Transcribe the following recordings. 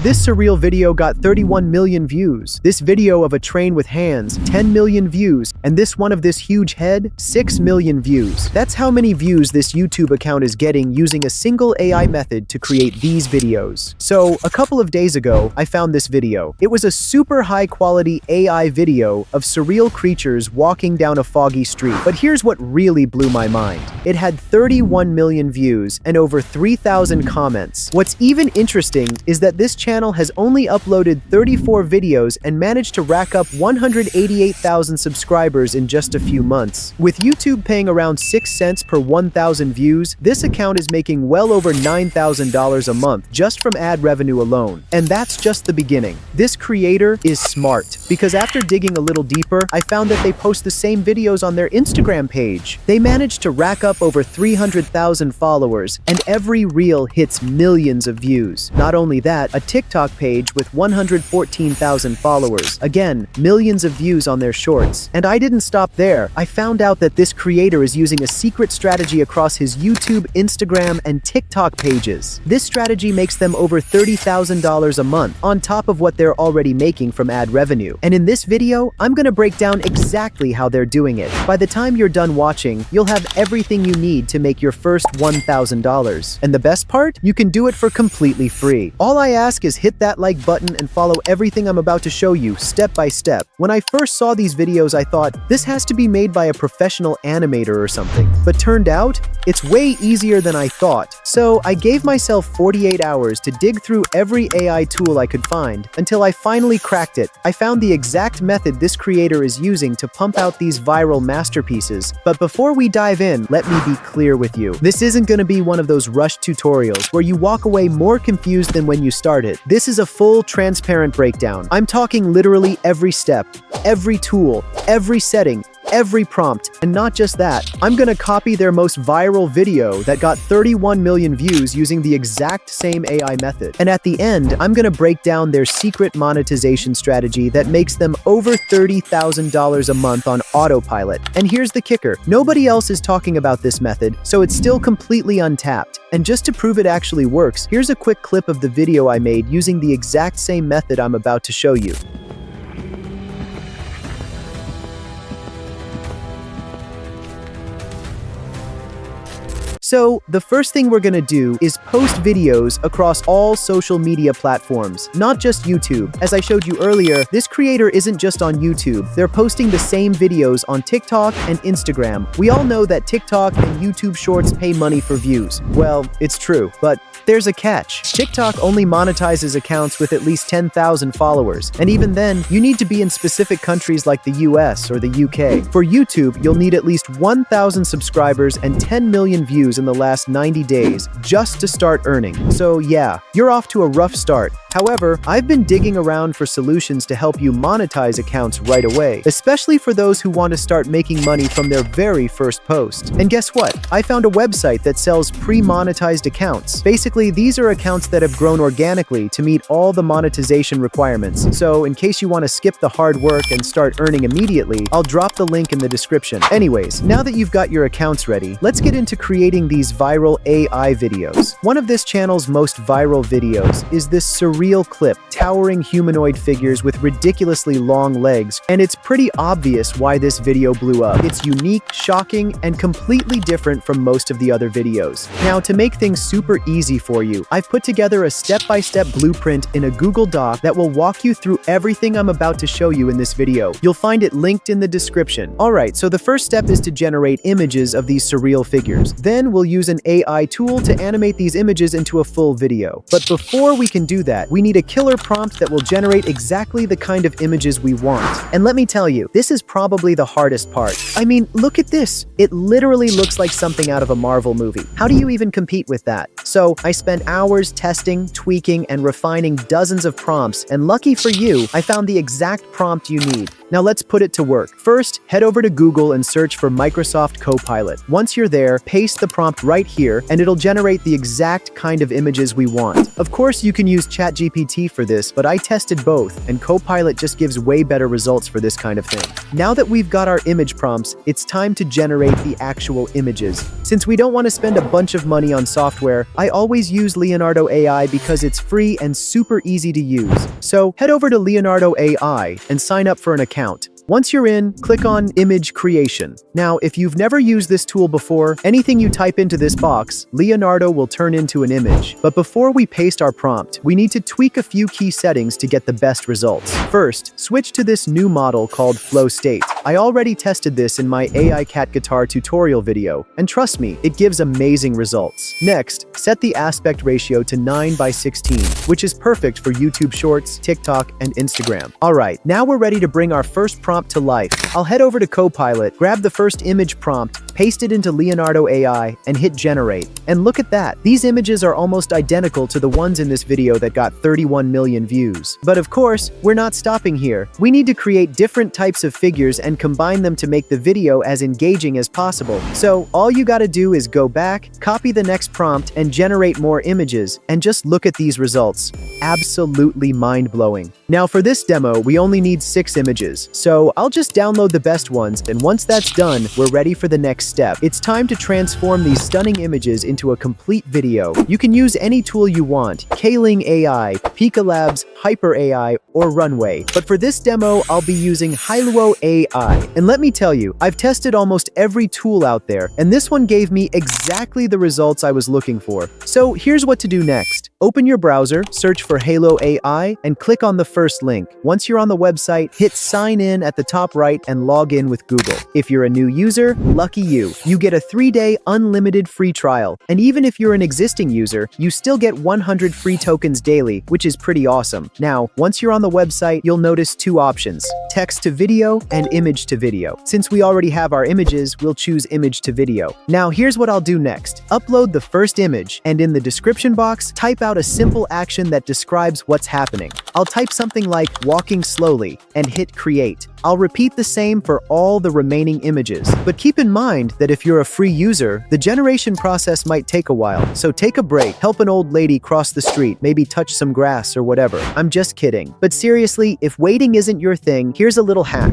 This surreal video got 31 million views. This video of a train with hands, 10 million views. And this one of this huge head, 6 million views. That's how many views this YouTube account is getting using a single AI method to create these videos. So, a couple of days ago, I found this video. It was a super high quality AI video of surreal creatures walking down a foggy street. But here's what really blew my mind. It had 31 million views and over 3,000 comments. What's even interesting is that this channel has only uploaded 34 videos and managed to rack up 188,000 subscribers in just a few months. With YouTube paying around 6 cents per 1,000 views, this account is making well over $9,000 a month just from ad revenue alone. And that's just the beginning. This creator is smart, because after digging a little deeper, I found that they post the same videos on their Instagram page. They managed to rack up over 300,000 followers, and every reel hits millions of views. Not only that, a TikTok page with 114,000 followers. Again, millions of views on their shorts. And I didn't stop there. I found out that this creator is using a secret strategy across his YouTube, Instagram, and TikTok pages. This strategy makes them over $30,000 a month, on top of what they're already making from ad revenue. And in this video, I'm gonna break down exactly how they're doing it. By the time you're done watching, you'll have everything you need to make your first $1,000. And the best part? You can do it for completely free. All I ask is hit that like button and follow everything I'm about to show you step by step. When I first saw these videos, I thought, this has to be made by a professional animator or something. But turned out, it's way easier than I thought. So I gave myself 48 hours to dig through every AI tool I could find until I finally cracked it. I found the exact method this creator is using to pump out these viral masterpieces. But before we dive in, let me be clear with you. This isn't gonna be one of those rushed tutorials where you walk away more confused than when you started. This is a full, transparent breakdown. I'm talking literally every step, every tool, every setting, every prompt. And not just that, I'm gonna copy their most viral video that got 31 million views using the exact same AI method. And at the end, I'm gonna break down their secret monetization strategy that makes them over $30,000 a month on autopilot. And here's the kicker. Nobody else is talking about this method, so it's still completely untapped. And just to prove it actually works, here's a quick clip of the video I made using the exact same method I'm about to show you. So, the first thing we're gonna do is post videos across all social media platforms, not just YouTube. As I showed you earlier, this creator isn't just on YouTube. They're posting the same videos on TikTok and Instagram. We all know that TikTok and YouTube Shorts pay money for views. Well, it's true, but there's a catch. TikTok only monetizes accounts with at least 10,000 followers, and even then, you need to be in specific countries like the US or the UK. For YouTube, you'll need at least 1,000 subscribers and 10 million views in the last 90 days just to start earning. So yeah, you're off to a rough start. However, I've been digging around for solutions to help you monetize accounts right away, especially for those who want to start making money from their very first post. And guess what? I found a website that sells pre-monetized accounts. Basically, these are accounts that have grown organically to meet all the monetization requirements. So in case you want to skip the hard work and start earning immediately, I'll drop the link in the description. Anyways, now that you've got your accounts ready, let's get into creating these viral AI videos. One of this channel's most viral videos is this Surreal clip, towering humanoid figures with ridiculously long legs, and it's pretty obvious why this video blew up. It's unique, shocking, and completely different from most of the other videos. Now, to make things super easy for you, I've put together a step-by-step blueprint in a Google Doc that will walk you through everything I'm about to show you in this video. You'll find it linked in the description. Alright, so the first step is to generate images of these surreal figures. Then we'll use an AI tool to animate these images into a full video. But before we can do that, we need a killer prompt that will generate exactly the kind of images we want. And let me tell you, this is probably the hardest part. I mean, look at this. It literally looks like something out of a Marvel movie. How do you even compete with that? So I spent hours testing, tweaking, and refining dozens of prompts, and lucky for you, I found the exact prompt you need. Now let's put it to work. First, head over to Google and search for Microsoft Copilot. Once you're there, paste the prompt right here and it'll generate the exact kind of images we want. Of course, you can use ChatGPT for this, but I tested both and Copilot just gives way better results for this kind of thing. Now that we've got our image prompts, it's time to generate the actual images. Since we don't want to spend a bunch of money on software, I always use Leonardo AI because it's free and super easy to use. So head over to Leonardo AI and sign up for an account. Once you're in, click on Image Creation. Now, if you've never used this tool before, anything you type into this box, Leonardo will turn into an image. But before we paste our prompt, we need to tweak a few key settings to get the best results. First, switch to this new model called Flow State. I already tested this in my AI cat guitar tutorial video, and trust me, it gives amazing results. Next, set the aspect ratio to 9:16, which is perfect for YouTube Shorts, TikTok, and Instagram. Alright, now we're ready to bring our first prompt to life. I'll head over to Copilot, grab the first image prompt, paste it into Leonardo AI, and hit generate. And look at that, these images are almost identical to the ones in this video that got 31 million views. But of course, we're not stopping here. We need to create different types of figures and combine them to make the video as engaging as possible. So all you gotta do is go back, copy the next prompt, and generate more images, and just look at these results. Absolutely mind-blowing. Now for this demo, we only need 6 images, so I'll just download the best ones, and once that's done, we're ready for the next step. It's time to transform these stunning images into a complete video. You can use any tool you want, K-Ling AI, Pika Labs, Hyper AI, or Runway. But for this demo, I'll be using Hailuo AI. And let me tell you, I've tested almost every tool out there, and this one gave me exactly the results I was looking for. So here's what to do next. Open your browser, search for Hailuo AI, and click on the first link. Once you're on the website, hit sign in at the top right and log in with Google. If you're a new user, lucky you. You get a 3-day unlimited free trial. And even if you're an existing user, you still get 100 free tokens daily, which is pretty awesome. Now, once you're on the website, you'll notice 2 options: text to video and image to video. Since we already have our images, we'll choose image to video. Now, here's what I'll do next. Upload the first image, and in the description box, type out a simple action that describes what's happening. I'll type something like walking slowly and hit create. I'll repeat the same for all the remaining images. But keep in mind that if you're a free user, the generation process might take a while. So take a break, help an old lady cross the street, maybe touch some grass or whatever. I'm just kidding. But seriously, if waiting isn't your thing, here's a little hack.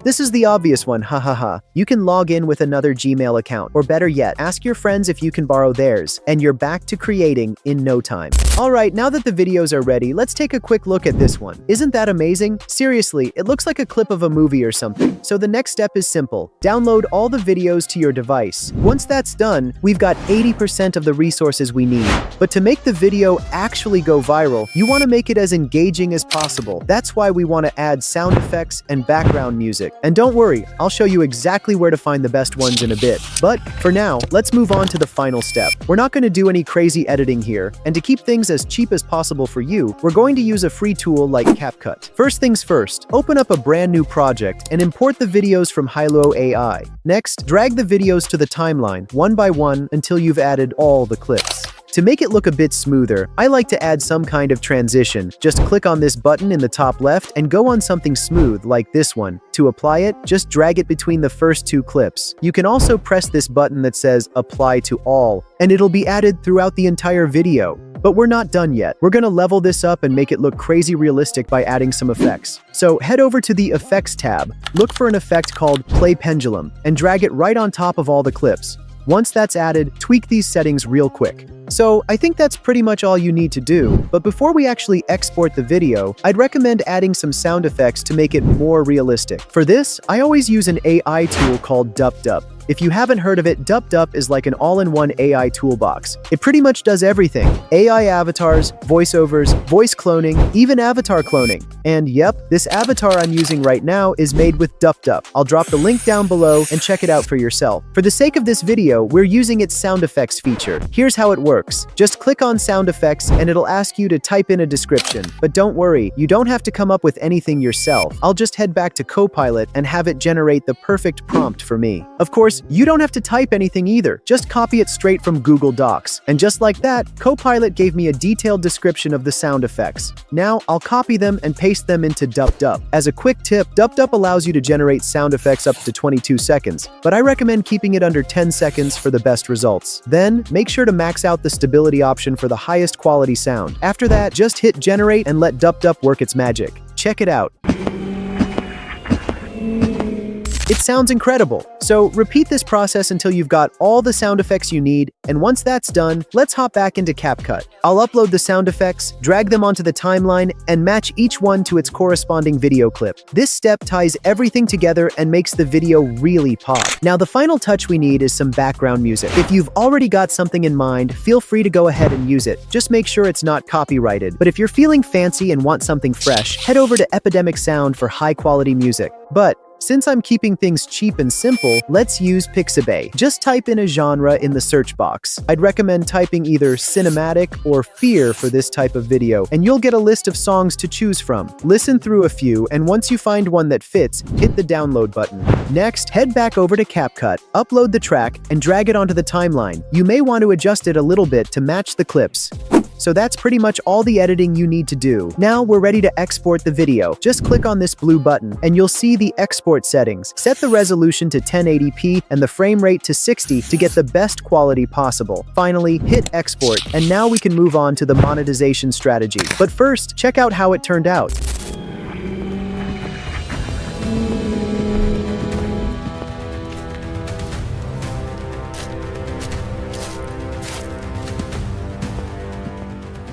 This is the obvious one, hahaha. You can log in with another Gmail account, or better yet, ask your friends if you can borrow theirs, and you're back to creating in no time. Alright, now that the videos are ready, let's take a quick look at this one. Isn't that amazing? Seriously, it looks like a clip of a movie or something. So the next step is simple. Download all the videos to your device. Once that's done, we've got 80% of the resources we need. But to make the video actually go viral, you want to make it as engaging as possible. That's why we want to add sound effects and background music. And don't worry, I'll show you exactly where to find the best ones in a bit. But for now, let's move on to the final step. We're not going to do any crazy editing here, and to keep things as cheap as possible for you, we're going to use a free tool like CapCut. First things first, open up a brand new project and import the videos from Hailuo AI. Next, drag the videos to the timeline, one by one, until you've added all the clips. To make it look a bit smoother, I like to add some kind of transition. Just click on this button in the top left and go on something smooth like this one. To apply it, just drag it between the first 2 clips. You can also press this button that says Apply to All, and it'll be added throughout the entire video. But we're not done yet. We're gonna level this up and make it look crazy realistic by adding some effects. So head over to the Effects tab, look for an effect called Play Pendulum, and drag it right on top of all the clips. Once that's added, tweak these settings real quick. So I think that's pretty much all you need to do, but before we actually export the video, I'd recommend adding some sound effects to make it more realistic. For this, I always use an AI tool called DupDup. If you haven't heard of it, DupDup is like an all-in-one AI toolbox. It pretty much does everything: AI avatars, voiceovers, voice cloning, even avatar cloning. And yep, this avatar I'm using right now is made with DupDup. I'll drop the link down below and check it out for yourself. For the sake of this video, we're using its sound effects feature. Here's how it works. Just click on sound effects and it'll ask you to type in a description. But don't worry, you don't have to come up with anything yourself. I'll just head back to Copilot and have it generate the perfect prompt for me. Of course, course, you don't have to type anything either. Just copy it straight from Google Docs. And just like that, Copilot gave me a detailed description of the sound effects. Now, I'll copy them and paste them into DupDup. As a quick tip, DupDup allows you to generate sound effects up to 22 seconds, but I recommend keeping it under 10 seconds for the best results. Then, make sure to max out the stability option for the highest quality sound. After that, just hit generate and let DupDup work its magic. Check it out. It sounds incredible. So repeat this process until you've got all the sound effects you need, and once that's done, let's hop back into CapCut. I'll upload the sound effects, drag them onto the timeline, and match each one to its corresponding video clip. This step ties everything together and makes the video really pop. Now the final touch we need is some background music. If you've already got something in mind, feel free to go ahead and use it. Just make sure it's not copyrighted. But if you're feeling fancy and want something fresh, head over to Epidemic Sound for high-quality music. But since I'm keeping things cheap and simple, let's use Pixabay. Just type in a genre in the search box. I'd recommend typing either cinematic or fear for this type of video, and you'll get a list of songs to choose from. Listen through a few, and once you find one that fits, hit the download button. Next, head back over to CapCut, upload the track, and drag it onto the timeline. You may want to adjust it a little bit to match the clips. So that's pretty much all the editing you need to do. Now we're ready to export the video. Just click on this blue button and you'll see the export settings. Set the resolution to 1080p and the frame rate to 60 to get the best quality possible. Finally, hit export, and now we can move on to the monetization strategy. But first, check out how it turned out.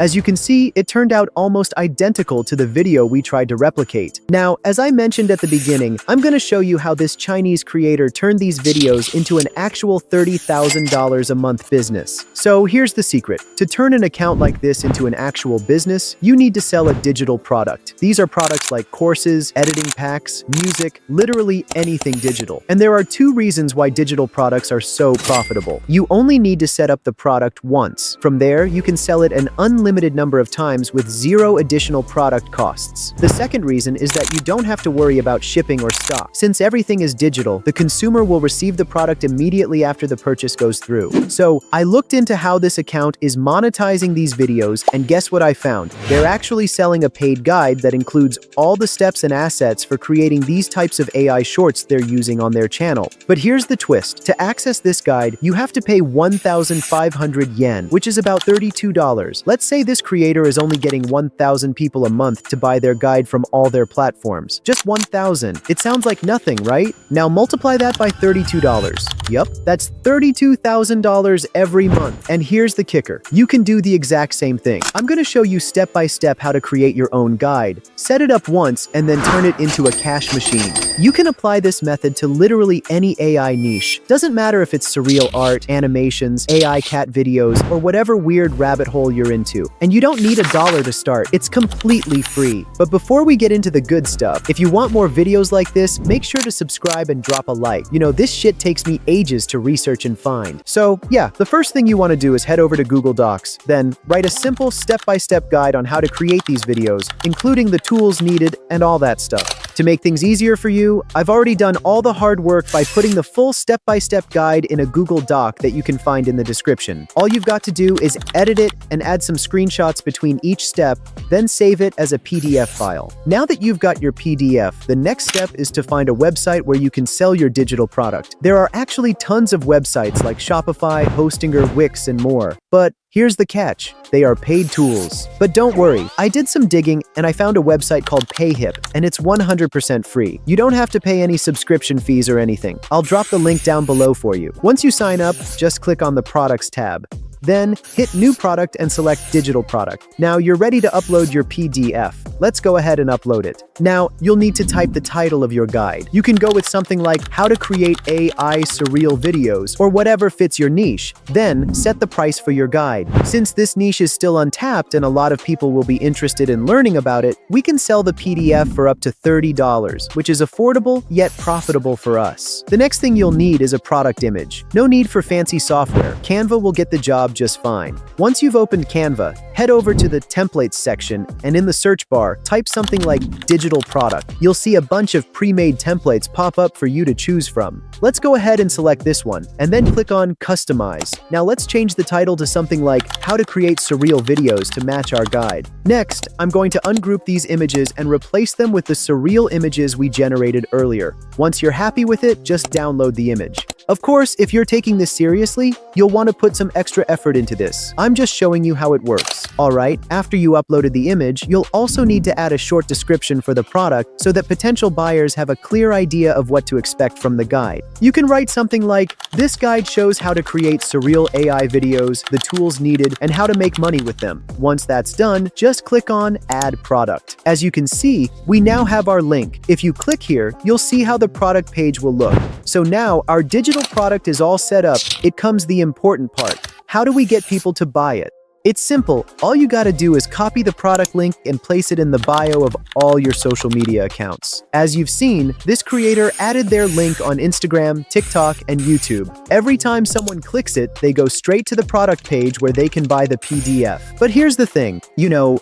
As you can see, it turned out almost identical to the video we tried to replicate. Now, as I mentioned at the beginning, I'm going to show you how this Chinese creator turned these videos into an actual $30,000 a month business. So here's the secret. To turn an account like this into an actual business, you need to sell a digital product. These are products like courses, editing packs, music, literally anything digital. And there are two reasons why digital products are so profitable. You only need to set up the product once. From there, you can sell it an unlimited number of times with zero additional product costs. The second reason is that you don't have to worry about shipping or stock. Since everything is digital, the consumer will receive the product immediately after the purchase goes through. So, I looked into how this account is monetizing these videos, and guess what I found? They're actually selling a paid guide that includes all the steps and assets for creating these types of AI shorts they're using on their channel. But here's the twist. To access this guide, you have to pay 1,500 yen, which is about $32. Let's say this creator is only getting 1,000 people a month to buy their guide from all their platforms. Just 1,000. It sounds like nothing, right? Now multiply that by $32. Yup, that's $32,000 every month. And here's the kicker. You can do the exact same thing. I'm going to show you step by step how to create your own guide. Set it up once and then turn it into a cash machine. You can apply this method to literally any AI niche. Doesn't matter if it's surreal art, animations, AI cat videos, or whatever weird rabbit hole you're into. And you don't need $1 to start. It's completely free. But before we get into the good stuff, if you want more videos like this, make sure to subscribe and drop a like. You know, this shit takes me ages to research and find. So yeah, the first thing you want to do is head over to Google Docs. Then write a simple step-by-step guide on how to create these videos, including the tools needed and all that stuff. To make things easier for you, I've already done all the hard work by putting the full step-by-step guide in a Google Doc that you can find in the description. All you've got to do is edit it and add some screenshots between each step, then save it as a PDF file. Now that you've got your PDF, the next step is to find a website where you can sell your digital product. There are actually tons of websites like Shopify, Hostinger, Wix, and more. But here's the catch. They are paid tools. But don't worry, I did some digging and I found a website called PayHip, and it's 100% free. You don't have to pay any subscription fees or anything. I'll drop the link down below for you. Once you sign up, just click on the Products tab. Then, hit New Product and select Digital Product. Now you're ready to upload your PDF. Let's go ahead and upload it. Now, you'll need to type the title of your guide. You can go with something like How to Create AI Surreal Videos or whatever fits your niche. Then, set the price for your guide. Since this niche is still untapped and a lot of people will be interested in learning about it, we can sell the PDF for up to $30, which is affordable yet profitable for us. The next thing you'll need is a product image. No need for fancy software. Canva will get the job just fine. Once you've opened Canva, head over to the Templates section and in the search bar, bar, type something like digital product. You'll see a bunch of pre-made templates pop up for you to choose from. Let's go ahead and select this one, and then click on Customize. Now let's change the title to something like How to Create Surreal Videos to match our guide. Next, I'm going to ungroup these images and replace them with the surreal images we generated earlier. Once you're happy with it, just download the image. Of course, if you're taking this seriously, you'll want to put some extra effort into this. I'm just showing you how it works. Alright, after you uploaded the image, you'll also need to add a short description for the product so that potential buyers have a clear idea of what to expect from the guide. You can write something like, "This guide shows how to create surreal AI videos, the tools needed, and how to make money with them." Once that's done, just click on Add Product. As you can see, we now have our link. If you click here, you'll see how the product page will look. So now, our digital product is all set up. It comes the important part. How do we get people to buy it? It's simple. All you gotta do is copy the product link and place it in the bio of all your social media accounts. As you've seen, this creator added their link on Instagram, TikTok, and YouTube. Every time someone clicks it, they go straight to the product page where they can buy the PDF. But here's the thing,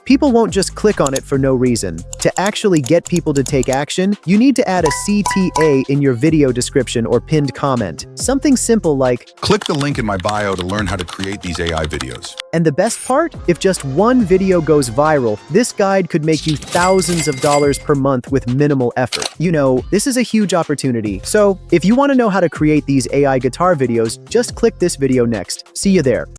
people won't just click on it for no reason. To actually get people to take action, you need to add a CTA in your video description or pinned comment. Something simple like, "Click the link in my bio to learn how to create these AI videos." And the best part? If just one video goes viral, this guide could make you thousands of dollars per month with minimal effort. This is a huge opportunity. So, if you want to know how to create these AI guitar videos, just click this video next. See you there.